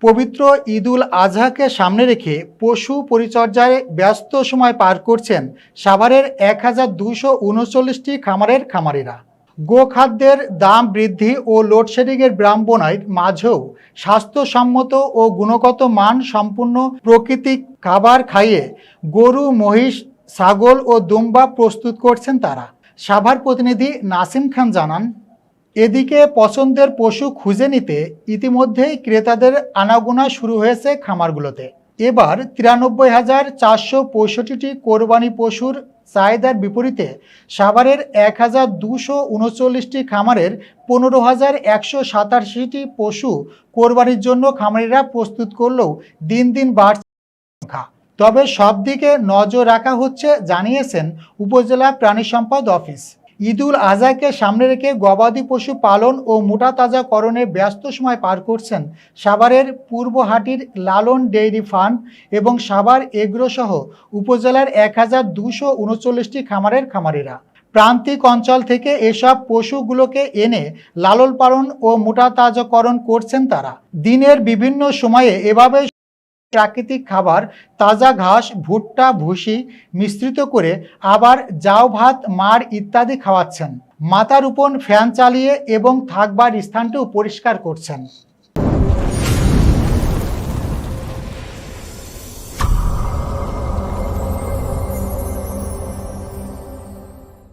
পবিত্র ঈদুল আজহাকে সামনে রেখে পশু পরিচর্যায় ব্যস্ত সময় পার করছেন সাভারের 1239টি খামারের খামারিরা। গোখাদ্যের দাম বৃদ্ধি ও লোডশেডিংয়ের বিড়ম্বনার মাঝেও স্বাস্থ্যসম্মত ও গুণগত মান সম্পন্ন প্রাকৃতিক খাবার খাইয়ে গরু, মহিষ, ছাগল ও দুম্বা প্রস্তুত করছেন তারা। সাভার প্রতিনিধি নাসিম খান জানান, এদিকে পছন্দের পশু খুঁজে নিতে ইতিমধ্যেই ক্রেতাদের আনাগোনা শুরু হয়েছে খামারগুলোতে। এবার 93,465টি কোরবানি পশুর চাহিদার বিপরীতে সাভারের 1,239টি খামারের 15,187টি পশু কোরবানির জন্য খামারিরা প্রস্তুত করলেও দিন দিন বাড়ছে সংখ্যা। তবে সব দিকে নজর রাখা হচ্ছে জানিয়েছেন উপজেলা প্রাণী সম্পদ অফিস। ঈদুল আজহাকে সামনে রেখে গবাদি পশু পালন ও মোটা তাজাকরণে ব্যস্ত সময় পার করছেন সাভারের পূর্বহাটির লালন ডেইরি ফার্ম এবং সাভার এগ্রো সহ উপজেলার 1,239টি খামারের খামারিরা। প্রান্তিক অঞ্চল থেকে এসব পশুগুলোকে এনে লালন পালন ও মোটা তাজাকরণ করছেন তারা। দিনের বিভিন্ন সময়ে এভাবে প্রাকৃতিক খাবার, তাজা ঘাস, ভুট্টা, ভুসি মিশ্রিত করে আবার জাউ ভাত, মাড় ইত্যাদি খাওয়াচ্ছেন। মাথার উপর ফ্যান চালিয়ে এবং থাকবার স্থানটিও পরিষ্কার করছেন।